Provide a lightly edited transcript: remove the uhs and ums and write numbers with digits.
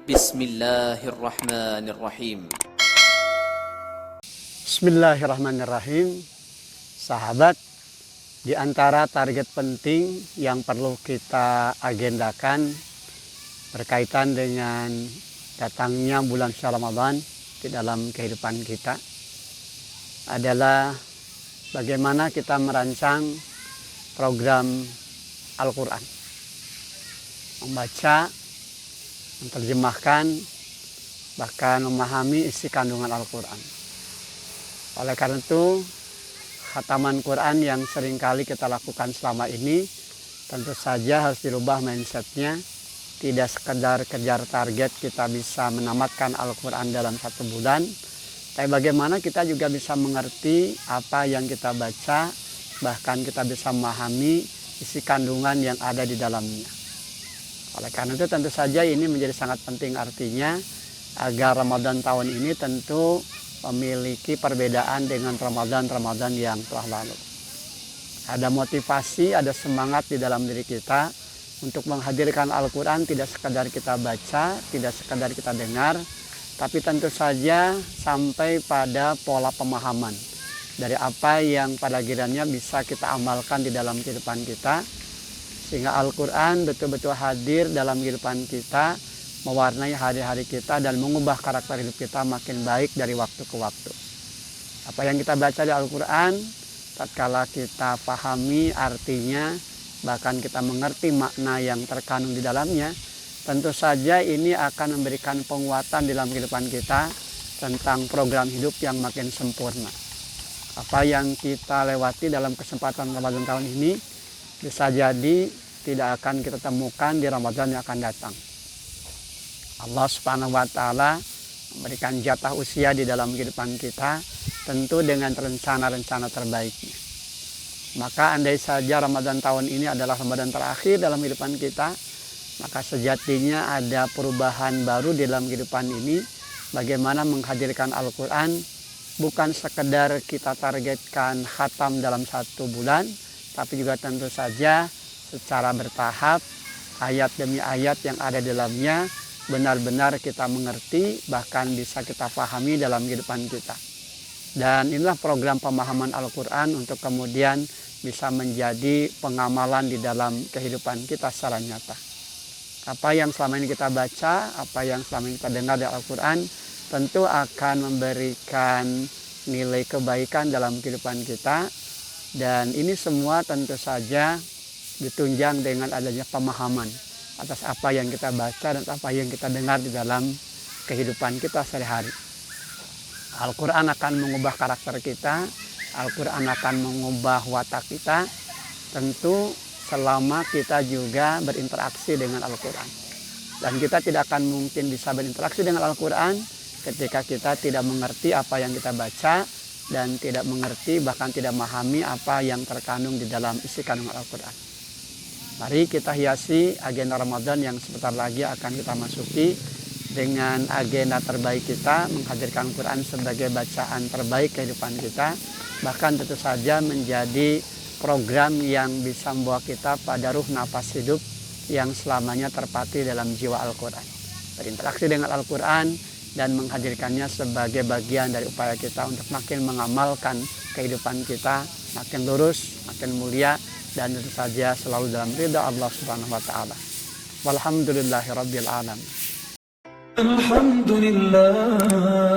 Bismillahirrahmanirrahim. Bismillahirrahmanirrahim. Sahabat, di antara target penting yang perlu kita agendakan berkaitan dengan datangnya bulan Ramadan di dalam kehidupan kita adalah bagaimana kita merancang program Al-Quran, membaca, menerjemahkan, bahkan memahami isi kandungan Al-Quran. Oleh karena itu, khataman Quran yang seringkali kita lakukan selama ini tentu saja harus dirubah mindsetnya. Tidak sekedar kejar target kita bisa menamatkan Al-Quran dalam 1 bulan, tapi bagaimana kita juga bisa mengerti apa yang kita baca, bahkan kita bisa memahami isi kandungan yang ada di dalamnya. Oleh karena itu tentu saja ini menjadi sangat penting, artinya agar Ramadan tahun ini tentu memiliki perbedaan dengan Ramadan yang telah lalu. Ada motivasi, ada semangat di dalam diri kita untuk menghadirkan Al-Quran, tidak sekadar kita baca, tidak sekadar kita dengar, tapi tentu saja sampai pada pola pemahaman dari apa yang pada akhirnya bisa kita amalkan di dalam kehidupan kita, sehingga Al-Quran betul-betul hadir dalam kehidupan kita, mewarnai hari-hari kita dan mengubah karakter hidup kita makin baik dari waktu ke waktu. Apa yang kita baca di Al-Quran, tatkala kita pahami artinya, bahkan kita mengerti makna yang terkandung di dalamnya, tentu saja ini akan memberikan penguatan dalam kehidupan kita tentang program hidup yang makin sempurna. Apa yang kita lewati dalam kesempatan Ramadan tahun ini bisa jadi tidak akan kita temukan di Ramadan yang akan datang. Allah Subhanahu wa Ta'ala memberikan jatah usia di dalam kehidupan kita tentu dengan rencana-rencana terbaiknya. Maka andai saja Ramadan tahun ini adalah Ramadan terakhir dalam kehidupan kita, maka sejatinya ada perubahan baru di dalam kehidupan ini. Bagaimana menghadirkan Al-Quran bukan sekedar kita targetkan khatam dalam 1 bulan, tapi juga tentu saja secara bertahap, ayat demi ayat yang ada di dalamnya benar-benar kita mengerti, bahkan bisa kita pahami dalam kehidupan kita. Dan inilah program pemahaman Al-Quran untuk kemudian bisa menjadi pengamalan di dalam kehidupan kita secara nyata. Apa yang selama ini kita baca, apa yang selama ini kita dengar dari Al-Quran, tentu akan memberikan nilai kebaikan dalam kehidupan kita. Dan ini semua tentu saja ditunjang dengan adanya pemahaman atas apa yang kita baca dan apa yang kita dengar di dalam kehidupan kita sehari-hari. Al-Quran akan mengubah karakter kita, Al-Quran akan mengubah watak kita, tentu selama kita juga berinteraksi dengan Al-Quran. Dan kita tidak akan mungkin bisa berinteraksi dengan Al-Quran ketika kita tidak mengerti apa yang kita baca dan tidak mengerti, bahkan tidak memahami apa yang terkandung di dalam isi kandungan Al-Quran. Mari kita hiasi agenda Ramadan yang sebentar lagi akan kita masuki dengan agenda terbaik kita, menghadirkan Al-Quran sebagai bacaan terbaik kehidupan kita, bahkan tentu saja menjadi program yang bisa membawa kita pada ruh nafas hidup yang selamanya terpatri dalam jiwa Al-Quran. Berinteraksi dengan Al-Quran dan menghadirkannya sebagai bagian dari upaya kita untuk makin mengamalkan kehidupan kita, makin lurus, makin mulia, dan tentu saja selalu dalam ridha Allah Subhanahu wa Ta'ala. Walhamdulillahirabbil alamin. Alhamdulillah.